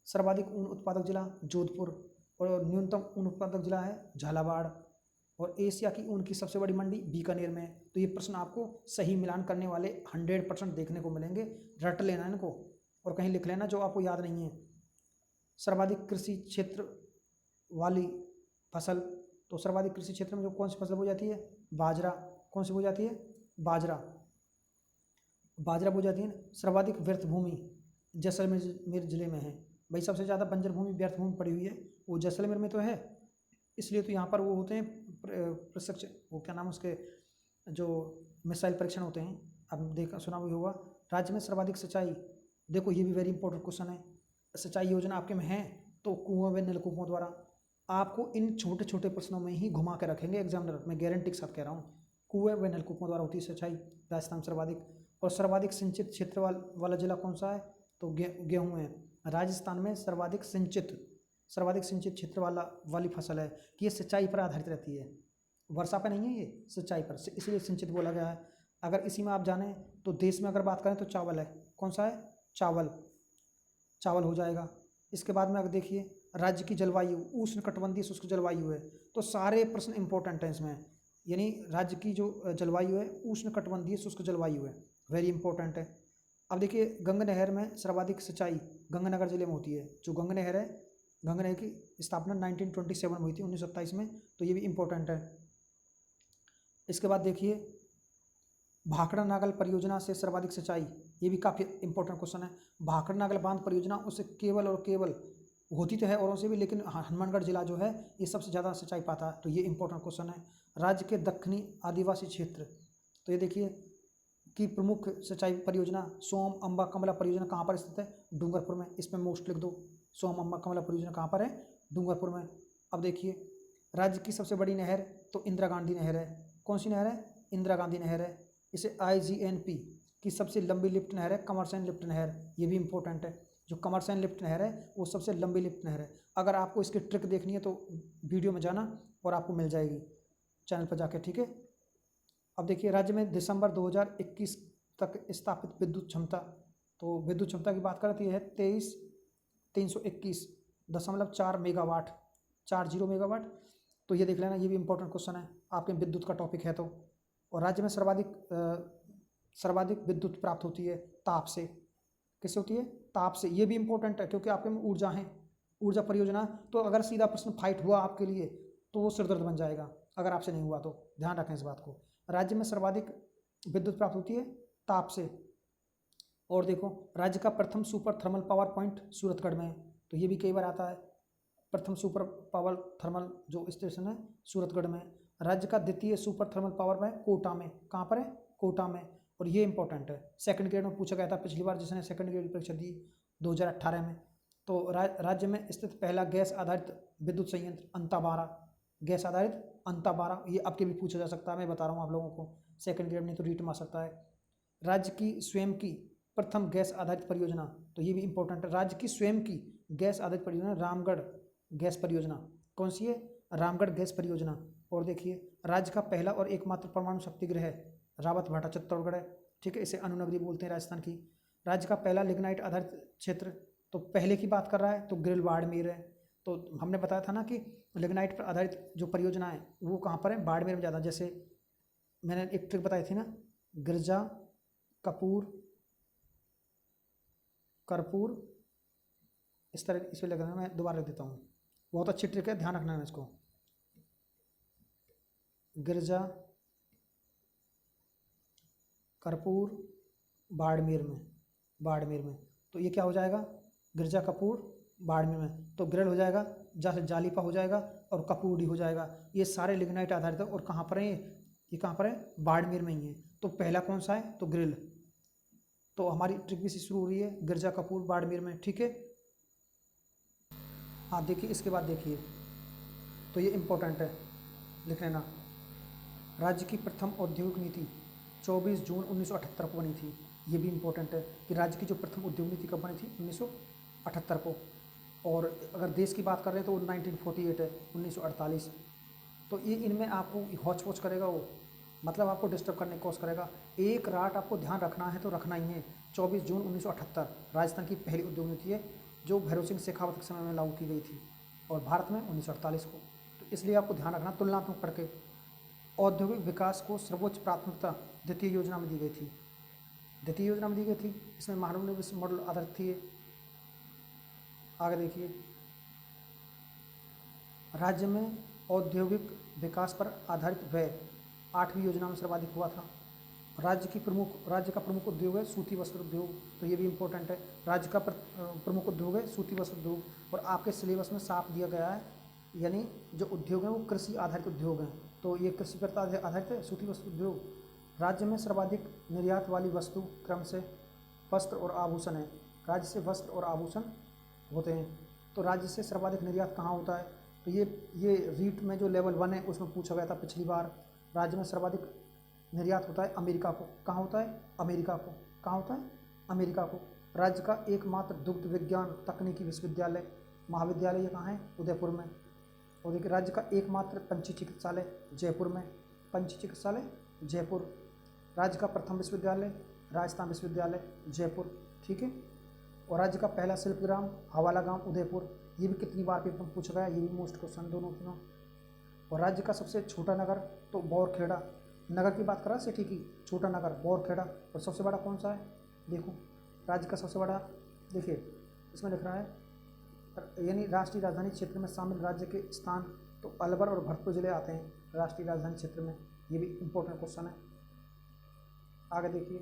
सर्वाधिक ऊन उत्पादक जिला जोधपुर और न्यूनतम ऊन उत्पादक जिला है झालावाड़। और एशिया की ऊन की सबसे बड़ी मंडी बीकानेर में है। तो ये प्रश्न आपको सही मिलान करने वाले 100% देखने को मिलेंगे, रट लेना इनको और कहीं लिख लेना जो आपको याद नहीं है। सर्वाधिक कृषि क्षेत्र वाली फसल, तो सर्वाधिक कृषि क्षेत्र में जो कौन सी फसल बोई जाती है? बाजरा। कौन सी बोई जाती है? बाजरा। बाजरा बोई जाती है। सर्वाधिक व्यर्थ भूमि जैसलमेर जिले में है। भाई सबसे ज़्यादा बंजर भूमि, व्यर्थ भूमि पड़ी हुई है वो जैसलमेर में तो है, इसलिए तो यहाँ पर वो होते हैं प्रशिक्षण, वो क्या नाम उसके, जो मिसाइल परीक्षण होते हैं, अब देखा सुना भी होगा। राज्य में सर्वाधिक सिंचाई, देखो ये भी वेरी इंपॉर्टेंट क्वेश्चन है। सिंचाई योजना आपके में है तो कुआं व नलकूपों द्वारा, आपको इन छोटे छोटे प्रश्नों में ही घुमा के रखेंगे एग्जामिनर, मैं गारंटी के साथ कह रहा हूँ। कुएं व नलकूपों द्वारा होती है सिंचाई, राजस्थान सर्वाधिक। और सर्वाधिक सिंचित क्षेत्र वाला जिला कौन सा है? तो गेहूँ है। राजस्थान में सर्वाधिक सिंचित क्षेत्र वाली फसल है कि ये सिंचाई पर आधारित रहती है, वर्षा पे नहीं है, ये सिंचाई पर, इसलिए सिंचित बोला गया है। अगर इसी में आप जाने तो देश में अगर बात करें तो चावल है। कौन सा है? चावल हो जाएगा। इसके बाद में अगर देखिए राज्य की जलवायु उष्ण कटिबंधीय शुष्क जलवायु है, तो सारे प्रश्न इंपॉर्टेंट हैं इसमें, यानी राज्य की जो जलवायु है उष्ण कटिबंधीय शुष्क जलवायु है, वेरी इंपॉर्टेंट है। अब देखिए गंगा नहर में सर्वाधिक सिंचाई गंगानगर जिले में होती है। जो गंगा नहर है, गंगा नहर की स्थापना 1927 में हुई थी, 1927 में, तो ये भी इंपॉर्टेंट है। इसके बाद देखिए भाखड़ा नागल परियोजना से सर्वाधिक सिंचाई, ये भी काफ़ी इंपॉर्टेंट क्वेश्चन है। भाखड़ा नागल बांध परियोजना उससे केवल और केवल होती तो है औरों से भी, लेकिन हनुमानगढ़ जिला जो है ये सबसे ज़्यादा सिंचाई पाता है, तो ये इंपॉर्टेंट क्वेश्चन है। राज्य के दक्षिणी आदिवासी क्षेत्र, तो ये देखिए कि प्रमुख सिंचाई परियोजना सोम अम्बा कमला परियोजना कहाँ पर स्थित है? डूंगरपुर में। इसमें मोस्ट लिख दो, सोम अम्बा कमला परियोजना कहाँ पर है? डूंगरपुर में। अब देखिए राज्य की सबसे बड़ी नहर तो इंदिरा गांधी नहर है। कौन सी नहर है? इंदिरा गांधी नहर है। इसे IGNP की सबसे लंबी लिफ्ट नहर है कमरसैन लिफ्ट नहर, ये भी इंपॉर्टेंट है। जो कमरसैन लिफ्ट नहर है वो सबसे लंबी लिफ्ट नहर है। अगर आपको इसकी ट्रिक देखनी है तो वीडियो में जाना और आपको मिल जाएगी चैनल पर जाके, ठीक है। अब देखिए राज्य में दिसंबर 2021 तक स्थापित विद्युत क्षमता, तो विद्युत क्षमता की बात करें तो यह है 23,321.4 मेगावाट, 40 मेगावाट। तो ये देख लेना, ये भी इंपॉर्टेंट क्वेश्चन है, आपके विद्युत का टॉपिक है तो। और राज्य में सर्वाधिक विद्युत प्राप्त होती है ताप से। किससे होती है? ताप से। ये भी इंपॉर्टेंट है क्योंकि आपके में ऊर्जा है, ऊर्जा परियोजना। तो अगर सीधा प्रश्न फाइट हुआ आपके लिए तो वो सिरदर्द बन जाएगा, अगर आपसे नहीं हुआ तो ध्यान रखें इस बात को। राज्य में सर्वाधिक विद्युत प्राप्त होती है ताप से। और देखो राज्य का प्रथम super thermal power point Suratgarh में है, तो ये भी कई बार आता है, प्रथम सुपर पावर थर्मल जो स्टेशन है सूरतगढ़ में। राज्य का द्वितीय super thermal power point Kota में। कहाँ पर है? कोटा में। और ये इंपॉर्टेंट है, सेकंड ग्रेड में पूछा गया था पिछली बार जिसने सेकंड ग्रेड की परीक्षा दी 2018 में। तो राज्य में स्थित पहला गैस आधारित विद्युत संयंत्र अंताबारा, गैस आधारित अंताबारा, ये आपके भी पूछा जा सकता है, मैं बता रहा हूँ आप लोगों को, सेकंड ग्रेड नहीं तो रीट में आ सकता है। राज्य की स्वयं की प्रथम गैस आधारित परियोजना, तो ये भी इंपॉर्टेंट है। राज्य की स्वयं की गैस आधारित परियोजना रामगढ़ गैस परियोजना। कौन सी है? रामगढ़ गैस परियोजना। और देखिए राज्य का पहला और एकमात्र परमाणु शक्ति गृह रावत भाटा चित्तौड़गढ़ है, ठीक है, इसे अनुनगरी बोलते हैं राजस्थान की। राज्य का पहला लिग्नाइट आधारित क्षेत्र, तो पहले की बात कर रहा है तो ग्रिल बाड़मेर है। तो हमने बताया था ना कि लिग्नाइट पर आधारित जो परियोजना है वो कहाँ पर है? बाड़मेर में ज़्यादा। जैसे मैंने एक ट्रिक बताई थी ना, गिरजा कर्पूर, इस तरह इस पर लगना, मैं दोबारा लिख देता हूँ, बहुत अच्छी ट्रिक है, ध्यान रखना है इसको। गिरजा कर्पूर बाड़मेर में, तो ये क्या हो जाएगा? गिरजा कपूर बाड़मेर में, तो ग्रिल हो जाएगा, जैसे जालीपा हो जाएगा और कपूरडी हो जाएगा। ये सारे लिग्नाइट आधारित है। और कहाँ पर है ये कहाँ पर है? बाड़मेर में ही है। तो पहला कौन सा है? तो ग्रिल। तो हमारी ट्रिक भी शुरू हो रही है गिरजा कपूर बाड़मेर में, ठीक है। हाँ देखिए इसके बाद देखिए, तो ये इंपॉर्टेंट है, लिख लेना। राज्य की प्रथम औद्योगिक नीति 24 जून 1978 को बनी थी, ये भी इंपॉर्टेंट है कि राज्य की जो प्रथम उद्योग नीति कब बनी थी? 1978 को। और अगर देश की बात कर रहे हैं तो 1948 है, 1948। तो ये इनमें आपको हौच पौच करेगा वो, मतलब आपको डिस्टर्ब करने की कोशिश करेगा। एक रात आपको ध्यान रखना है तो रखना ही है। 24 जून 1978 राजस्थान की पहली उद्योग नीति है, जो भैरव सिंह शेखावत के समय में लागू की गई थी, और भारत में 1948 को। तो इसलिए आपको ध्यान रखना, तुलनात्मक पढ़ के। औद्योगिक विकास को सर्वोच्च प्राथमिकता द्वितीय योजना में दी गई थी। द्वितीय योजना में दी गई थी, इसमें महानवोन्मेष मॉडल आधारित थी। आगे देखिए, राज्य में औद्योगिक विकास पर आधारित व्यय 8वीं योजना में सर्वाधिक हुआ था। राज्य का प्रमुख उद्योग है सूती वस्त्र उद्योग, तो ये भी इम्पोर्टेंट है। राज्य का प्रमुख उद्योग है सूती वस्त्र उद्योग, और आपके सिलेबस में साफ दिया गया है, यानी जो उद्योग हैं वो कृषि आधारित उद्योग हैं, तो ये कृषि पर आधारित है सूती वस्त्र उद्योग। राज्य में सर्वाधिक निर्यात वाली वस्तु क्रम से वस्त्र और आभूषण है। राज्य से वस्त्र और आभूषण होते हैं। तो राज्य से सर्वाधिक निर्यात कहाँ होता है, तो ये रीट में जो लेवल 1 है उसमें पूछा गया था पिछली बार। राज्य में सर्वाधिक निर्यात होता है अमेरिका को। कहाँ होता है? अमेरिका को। कहाँ होता है? अमेरिका को। राज्य का एकमात्र दुग्ध विज्ञान तकनीकी विश्वविद्यालय महाविद्यालय ये कहाँ है? उदयपुर में। और देखिए, राज्य का एकमात्र पंछी चिकित्सालय जयपुर में। पंछी चिकित्सालय जयपुर। राज्य का प्रथम विश्वविद्यालय राजस्थान विश्वविद्यालय जयपुर, ठीक है। और राज्य का पहला शिल्पग्राम हवाला गांव उदयपुर। ये भी कितनी बार पेपर में पूछा गया, ये भी मोस्ट क्वेश्चन दोनों तीनों। और राज्य का सबसे छोटा नगर तो बौरखेड़ा, नगर की बात कर रहा है सिटी की, छोटा नगर बौरखेड़ा। और सबसे बड़ा कौन सा है? देखो, राज्य का सबसे बड़ा, देखिए इसमें लिख रहा है, यानी राष्ट्रीय राजधानी क्षेत्र में शामिल राज्य के स्थान, तो अलवर और भरतपुर जिले आते हैं राष्ट्रीय राजधानी क्षेत्र में। ये भी इम्पोर्टेंट क्वेश्चन है। आगे देखिए,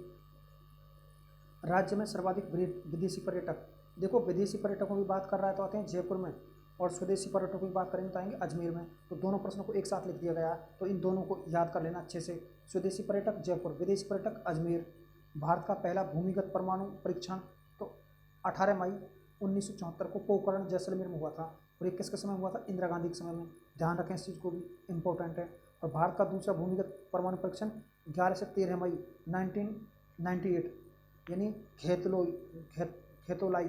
राज्य में सर्वाधिक विदेशी पर्यटक। देखो, विदेशी पर्यटकों की बात कर रहा है तो आते हैं जयपुर में, और स्वदेशी पर्यटकों की बात करेंगे तो आएंगे अजमेर में। तो दोनों प्रश्नों को एक साथ लिख दिया गया है, तो इन दोनों को याद कर लेना अच्छे से। स्वदेशी पर्यटक जयपुर, विदेशी पर्यटक अजमेर। भारत का पहला भूमिगत परमाणु परीक्षण तो 18 मई 1974 को पोखरण जैसलमेर में हुआ था। और ये किसके समय हुआ था? इंदिरा गांधी के समय में। ध्यान रखें इस चीज़ को भी, इम्पोर्टेंट है। और भारत का दूसरा भूमिगत परमाणु परीक्षण 11 से 13 मई 1998 यानी खेतोलाई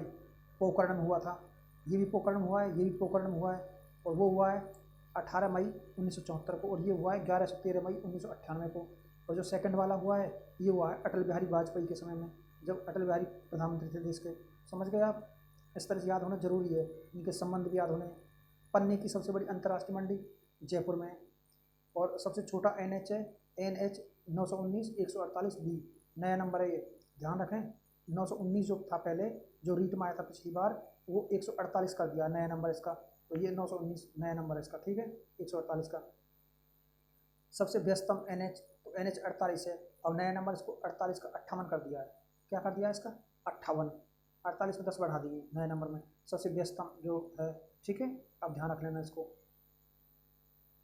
पोखरण में हुआ था। ये भी पोखरण में हुआ है, ये भी पोखरण में हुआ है, और वो हुआ है 18 मई 1974 को, और ये हुआ है 11 से 13 मई 1998 को। और जो सेकंड वाला हुआ है, ये हुआ है अटल बिहारी वाजपेयी के समय में, जब अटल बिहारी प्रधानमंत्री थे देश के। समझ गए आप? इस तरह से याद होना जरूरी है, इनके संबंध भी याद होने। पन्ने की सबसे बड़ी अंतर्राष्ट्रीय मंडी जयपुर में है। और सबसे छोटा NH है NH 919 148B, नया नंबर है ये, ध्यान रखें। 919 जो था पहले, जो रीट में आया था पिछली बार, वो 148 कर दिया नया नंबर इसका, तो ये 919 नया नंबर है इसका, ठीक है, 148 का। सबसे व्यस्तम NH तो NH 48 है, और नया नंबर इसको 48 का 58 कर दिया है। क्या कर दिया है इसका? 58, 48 में 10 बढ़ा दिए नए नंबर में, सबसे व्यस्तम जो है, ठीक है। अब ध्यान रख लेना इसको।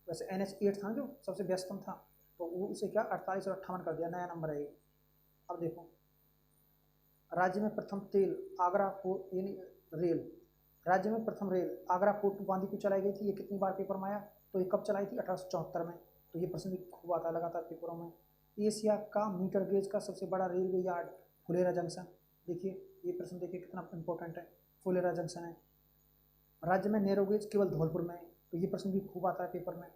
वैसे NH 8 था जो सबसे व्यस्तम था, तो वो उसे क्या 48 और 58 कर दिया, नया नंबर है ये। अब देखो, राज्य में प्रथम तेल आगरा फोर्ट यानी रेल, राज्य में प्रथम रेल आगरा फोर्ट गांधी को चलाई गई थी। ये कितनी बार पेपर में आया? तो ये कब चलाई थी? 1874 में। तो ये प्रश्न भी खूब आता है लगातार पेपरों में। एशिया का मीटर गेज का सबसे बड़ा रेलवे यार्ड फुलेरा जंक्शन। देखिए, ये प्रश्न देखिए कितना इंपॉर्टेंट है, फुलेरा जंक्शन है। राज्य में नैरो गेज केवल धौलपुर में है, तो ये प्रश्न भी खूब आता है पेपर में।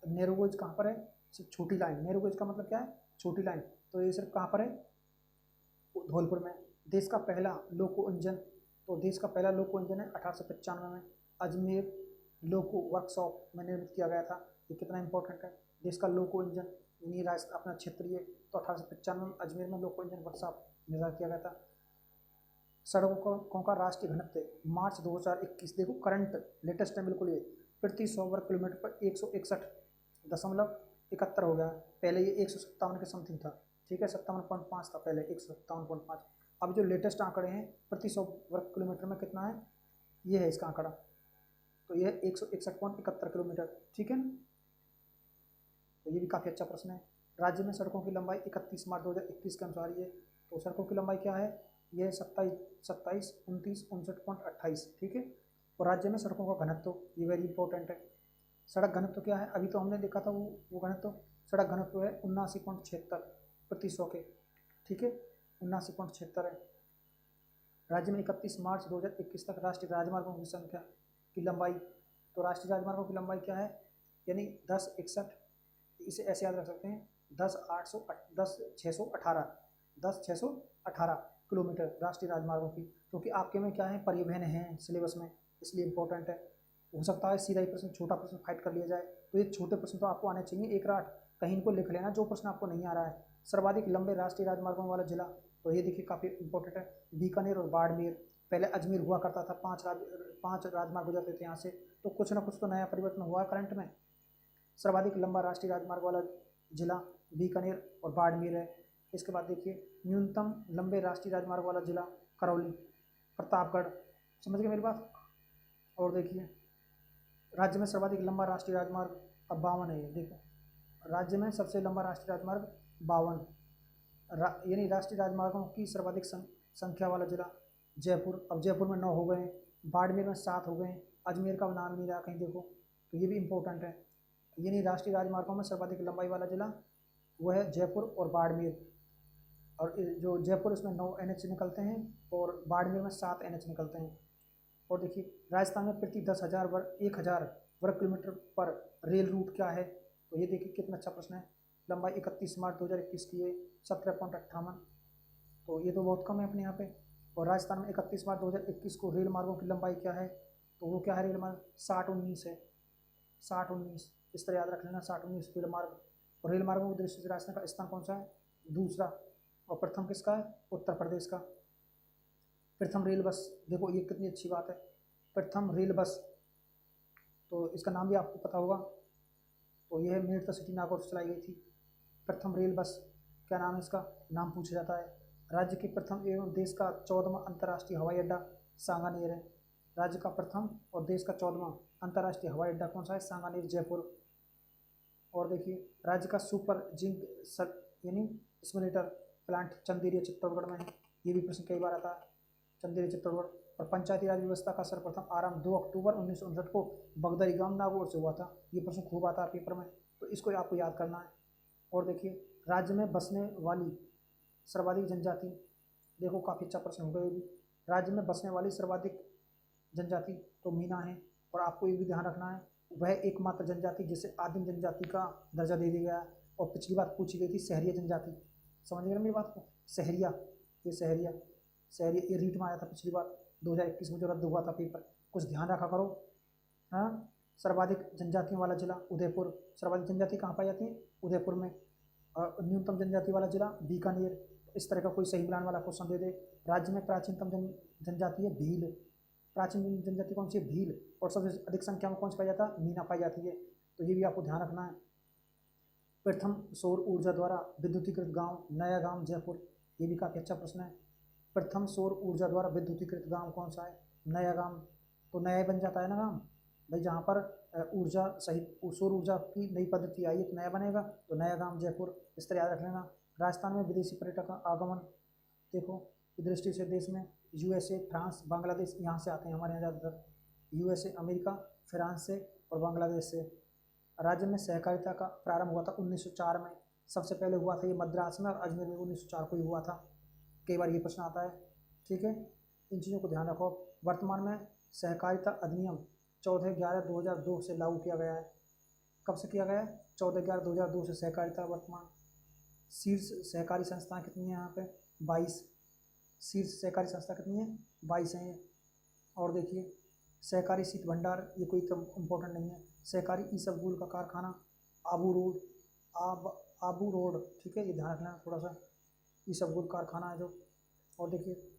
नैरो गेज कहाँ पर है? सिर्फ छोटी लाइन। नैरो गेज का मतलब क्या है? छोटी लाइन। तो ये सिर्फ कहाँ पर है? धौलपुर में। देश का पहला लोको इंजन, तो देश का पहला लोको इंजन है 1895 में, अजमेर लोको वर्कशॉप में निर्मित किया गया था। ये कितना इंपॉर्टेंट है, देश का लोको इंजन यानी राजस्थान अपना क्षेत्रीय, तो 1895 में अजमेर में लोको इंजन वर्कशॉप निर्धारित किया गया था। सड़कों का राष्ट्रीय घनत्व मार्च 2021, देखो करंट लेटेस्ट है बिल्कुल, ये प्रति 100 वर्ग किलोमीटर पर 161.71 हो गया। पहले ये 157 के समथिंग था, ठीक है, 57.5 था पहले, 157.5। अब जो लेटेस्ट आंकड़े हैं प्रति 100 वर्ग किलोमीटर में कितना है, ये है इसका आंकड़ा, तो ये 161.71 किलोमीटर, ठीक है ना। तो ये भी काफ़ी अच्छा प्रश्न है। राज्य में सड़कों की लंबाई 31 मार्च 2021 के अनुसार ये, तो सड़कों की लंबाई क्या है? ये 27, 29, 59.28, ठीक है। और राज्य में सड़कों का घनत्व, ये वेरी इंपॉर्टेंट है। सड़क घनत्व क्या है? अभी तो हमने देखा था वो घनत्व, सड़क घनत्व है 79.76 प्रति 100 के, ठीक है, 79.76 है। राज्य में 31 मार्च 2021 तक राष्ट्रीय राजमार्गों की संख्या की लंबाई, तो राष्ट्रीय राजमार्गों की लंबाई क्या है? यानी 1061, इसे ऐसे याद रख सकते हैं 10,618 किलोमीटर राष्ट्रीय राजमार्गों की, क्योंकि आपके में क्या है, परिवहन है सिलेबस में, इसलिए इंपॉर्टेंट है। हो सकता है सीधा ही प्रश्न, छोटा प्रश्न फाइट कर लिया जाए, तो ये छोटे प्रश्न तो आपको आने चाहिए। एक रात कहीं इनको लिख लेना जो प्रश्न आपको नहीं आ रहा है। सर्वाधिक लंबे राष्ट्रीय राजमार्गों वाला जिला, तो ये देखिए काफ़ी इंपॉर्टेंट है, बीकानेर और बाड़मेर। पहले अजमेर हुआ करता था, 5 राजमार्ग गुजरते थे यहाँ से, तो कुछ ना कुछ तो नया परिवर्तन हुआ करंट में। सर्वाधिक लंबा राष्ट्रीय राजमार्ग वाला जिला बीकानेर और बाड़मेर है। इसके बाद देखिए न्यूनतम लंबे राष्ट्रीय राजमार्ग वाला जिला करौली, प्रतापगढ़। समझ गए मेरी बात। और देखिए राज्य में सर्वाधिक लंबा राष्ट्रीय राजमार्ग अब 52 है। ये देखो राज्य में सबसे लंबा राष्ट्रीय राजमार्ग 52, यानी राष्ट्रीय राजमार्गों की सर्वाधिक संख्या वाला जिला जयपुर। अब जयपुर में 9 हो गए, बाड़मेर में 7 हो गए, अजमेर का नाम नहीं रहा कहीं देखो, तो ये भी इंपॉर्टेंट है। यानी राष्ट्रीय राजमार्गों में सर्वाधिक लंबाई वाला जिला वो है जयपुर और बाड़मेर। और जो जयपुर इसमें 9 NH निकलते हैं और बाड़मेर में 7 NH निकलते हैं। और देखिए राजस्थान में प्रति 10,000 वर्ग किलोमीटर पर रेल रूट क्या है, तो ये देखिए कितना अच्छा प्रश्न है। लंबाई 31 मार्च 2021 की है 17.58, तो ये तो बहुत कम है अपने यहाँ पे। और राजस्थान में 31 मार्च 2021 को रेल मार्गों की लंबाई क्या है, तो वो क्या है, रेल मार्ग 60-19 है, 60-19 इस तरह याद रख लेना, 60-19 रेल मार्ग। और रेल मार्गों की दृष्टि से राजस्थान का स्थान कौन सा है, दूसरा। और प्रथम किसका है, उत्तर प्रदेश का। प्रथम रेल बस, देखो ये कितनी अच्छी बात है, प्रथम रेल बस, तो इसका नाम भी आपको पता होगा, तो यह मेरठ सिटी नागौर से चलाई गई थी। प्रथम रेल बस क्या नाम है, इसका नाम पूछा जाता है। राज्य के प्रथम एवं देश का 14वां अंतर्राष्ट्रीय हवाई अड्डा सांगानेर है। राज्य का प्रथम और देश का 14वां अंतर्राष्ट्रीय हवाई अड्डा कौन सा है, सांगानेर, जयपुर। और देखिए राज्य का सुपर जिंक यानी स्मोलेटर प्लांट चंदेरी चित्तौड़गढ़ में है, ये भी प्रश्न कई बार आता है, चंदेरी चित्तौड़गढ़। और पंचायती राज व्यवस्था का सर्वप्रथम आरंभ 2 अक्टूबर 1959 को बगदरी गांव नागौर से हुआ था। ये प्रश्न खूब आता है पेपर में, तो इसको आपको याद करना है। और देखिए राज्य में बसने वाली सर्वाधिक जनजाति, देखो काफ़ी अच्छा प्रश्न होगा ये भी। राज्य में बसने वाली सर्वाधिक जनजाति तो मीना है। और आपको ये भी ध्यान रखना है, वह एकमात्र जनजाति जिसे आदिम जनजाति का दर्जा दे दिया गया है। और पिछली बात पूछी गई थी सहरिया जनजाति, समझ गए मेरी बात को, सहरिया, ये सहरिया ये रीट में आया था पिछली बार 2021 में जो रद्द हुआ था पेपर, कुछ ध्यान रखा करो। हाँ, सर्वाधिक जनजातियों वाला जिला उदयपुर, सर्वाधिक जनजाति कहाँ पाई जाती है, उदयपुर में। और न्यूनतम जनजाति वाला जिला बीकानेर। इस तरह का कोई सही मिलान वाला क्वेश्चन दे दे। राज्य में प्राचीनतम जनजाति है भील, प्राचीन जनजाति कौन सी है, भील। और सबसे अधिक संख्या में कौन सा पाया जाता है, मीना पाई जाती है, तो ये भी आपको ध्यान रखना है। प्रथम सौर ऊर्जा द्वारा विद्युतीकृत गांव नया गांव, जयपुर, ये भी काफ़ी अच्छा प्रश्न है। प्रथम सौर ऊर्जा द्वारा विद्युतीकृत गांव कौन सा है, नया गांव। तो नया ही बन जाता है ना गांव भाई, जहाँ पर ऊर्जा सहित सौर ऊर्जा की नई पद्धति आई है तो नया बनेगा, तो नया गांव जयपुर, इस तरह याद रख लेना। राजस्थान में विदेशी पर्यटक का आगमन, देखो इस दृष्टि से देश में USA, फ्रांस, बांग्लादेश यहाँ से आते हैं हमारे यहाँ ज़्यादातर, USA, अमेरिका, फ्रांस से और बांग्लादेश से। राज्य में सहकारिता का प्रारंभ हुआ था 1904 में, सबसे पहले हुआ था ये मद्रास में और अजमेर में 1904 को ही हुआ था। कई बार ये प्रश्न आता है, ठीक है, इन चीज़ों को ध्यान रखो। वर्तमान में सहकारिता अधिनियम 14/11/2002 से लागू किया गया है। कब से किया गया है, 14/11/2002 से सहकारिता वर्तमान। शीर्ष सहकारी संस्थाएं कितनी है यहाँ पे, 22। शीर्ष सहकारी संस्था कितनी है, 22 हैं ये। और देखिए सहकारी शीत भंडार, ये कोई कम इम्पोर्टेंट नहीं है। सहकारी ईसबगुल का कारखाना आबू रोड, ठीक है, ये ध्यान रखना थोड़ा सा, ईसबगुल कारखाना है जो। और देखिए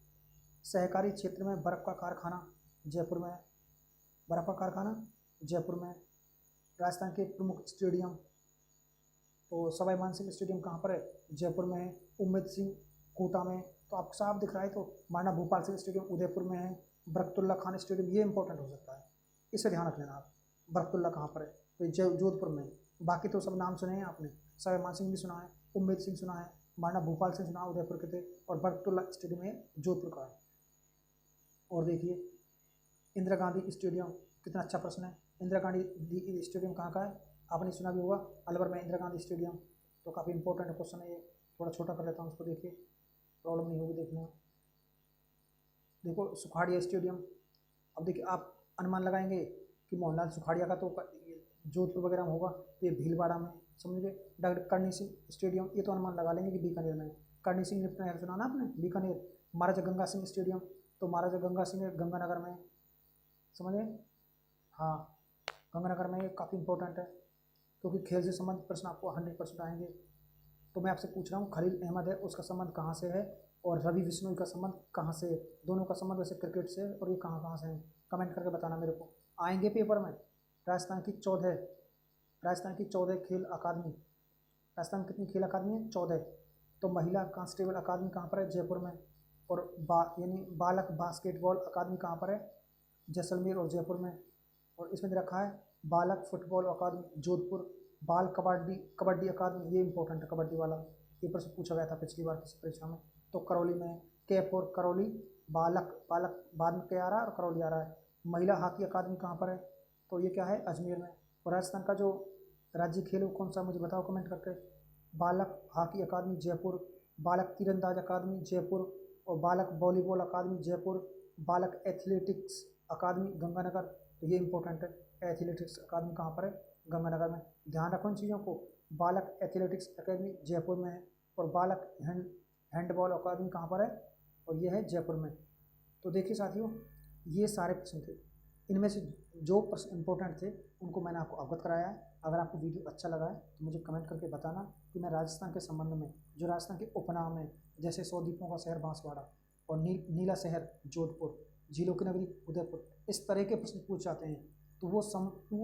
सहकारी क्षेत्र में बर्फ़ का कारखाना जयपुर में है, बर्फ़ का कारखाना जयपुर में है। राजस्थान के प्रमुख स्टेडियम, तो सवाई मानसिंह स्टेडियम कहाँ पर है, जयपुर में है। उम्मेद सिंह कोटा में, तो आपको साफ दिख रहा है। तो माना भोपाल सिंह स्टेडियम उदयपुर में है। बरकतुल्ला खान स्टेडियम, ये इंपॉर्टेंट हो सकता है, इसे ध्यान रख लेना आप। बरकतुल्ला कहाँ पर है, तो जोधपुर में। बाकी तो सब नाम सुने हैं आपने, सवाई मानसिंह भी सुना है, उम्मेद सिंह सुना है, माना भोपाल सिंह सुना, उदयपुर के थे। और बरकतुल्ला स्टेडियम है जोधपुर का है। और देखिए इंदिरा गांधी स्टेडियम, कितना अच्छा प्रश्न है। इंदिरा गांधी स्टेडियम कहाँ का है, आपने सुना भी होगा, अलवर में इंदिरा गांधी स्टेडियम, तो काफ़ी इंपॉर्टेंट क्वेश्चन है ये। थोड़ा छोटा कर लेता हूँ उसको, देखिए प्रॉब्लम नहीं होगी देखने में। देखो सुखाड़िया स्टेडियम, अब देखिए आप अनुमान लगाएंगे कि मोहनलाल सुखाड़िया का तो जोधपुर वगैरह में होगा, तो ये भीलवाड़ा में समझ गए। डॉक्टर करणी सिंह स्टेडियम, ये तो अनुमान लगा लेंगे कि बीकानेर में है। करणी सिंह लिफ्ट नहर सुना ना आपने, बीकानेर। महाराजा गंगा सिंह स्टेडियम, तो महाराजा गंगा सिंह गंगानगर में, समझ गए। हाँ, गंगानगर में, ये काफ़ी इंपॉर्टेंट है क्योंकि खेल से संबंधित प्रश्न आपको 100% आएंगे। तो मैं आपसे पूछ रहा हूँ, खलील अहमद है, उसका संबंध कहाँ से है, और रवि बिश्नोई का संबंध कहाँ से है। दोनों का संबंध वैसे क्रिकेट से है, और ये कहाँ कहाँ से है, कमेंट करके बताना मेरे को, आएंगे पेपर में। राजस्थान की 14 खेल अकादमी, राजस्थान में कितनी खेल अकादमी है, 14। तो महिला कांस्टेबल अकादमी कहाँ पर है, जयपुर में। और यानी बालक बास्केटबॉल अकादमी कहाँ पर है, जैसलमेर और जयपुर में। और इसमें रखा है बालक फुटबॉल अकादमी जोधपुर। बाल कबड्डी अकादमी, ये इंपॉर्टेंट है, कबड्डी वाला, ये प्रश्न पूछा गया था पिछली बार किसी परीक्षा में। तो करौली में, कैप और करौली, बालक बाद में क्या आ रहा है, और करौली आ रहा है। महिला हॉकी अकादमी कहाँ पर है, तो ये क्या है, अजमेर में। और राजस्थान का जो राज्य खेल है वो कौन सा, मुझे बताओ कमेंट करके। बालक हॉकी अकादमी जयपुर, बालक तीरंदाज अकादमी जयपुर, और बालक वॉलीबॉल अकादमी जयपुर, बालक एथलेटिक्स अकादमी गंगानगर। तो ये इंपॉर्टेंट है, एथलेटिक्स अकादमी कहाँ पर है, गंगानगर में। ध्यान रखो इन चीज़ों को, बालक एथलेटिक्स अकादमी जयपुर में है, और बालक हैंडबॉल अकादमी कहाँ पर है, और ये है जयपुर में। तो देखिए साथियों, ये सारे प्रश्न थे, इनमें से जो प्रश्न इंपॉर्टेंट थे उनको मैंने आपको अवगत कराया है। अगर आपको वीडियो अच्छा लगा है तो मुझे कमेंट करके बताना कि मैं राजस्थान के संबंध में, जो राजस्थान के उपनाम हैं, जैसे 100 द्वीपों का शहर बांसवाड़ा, और नीला शहर जोधपुर, झीलों की नगरी उदयपुर, इस तरह के प्रश्न पूछ जाते हैं, तो वो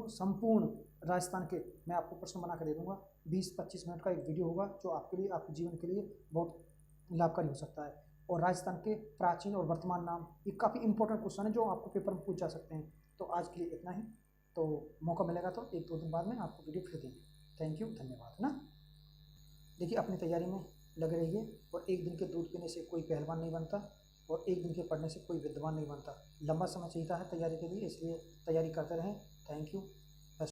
संपूर्ण राजस्थान के मैं आपको प्रश्न बना कर दे दूँगा। 20-25 मिनट का एक वीडियो होगा जो आपके लिए, आपके जीवन के लिए बहुत लाभकारी हो सकता है। और राजस्थान के प्राचीन और वर्तमान नाम, ये काफ़ी इंपॉर्टेंट क्वेश्चन है जो आपको पेपर में पूछ जा सकते हैं। तो आज के लिए इतना ही, तो मौका मिलेगा तो 1-2 दिन बाद में आपको वीडियो फिर देंगे। थैंक यू, धन्यवाद ना। देखिए, अपनी तैयारी में लगे रहिए, और एक दिन के दूध पीने से कोई पहलवान नहीं बनता, और एक दिन के पढ़ने से कोई विद्वान नहीं बनता। लंबा समय चाहिए है तैयारी के लिए, इसलिए तैयारी करते रहें। Thank you.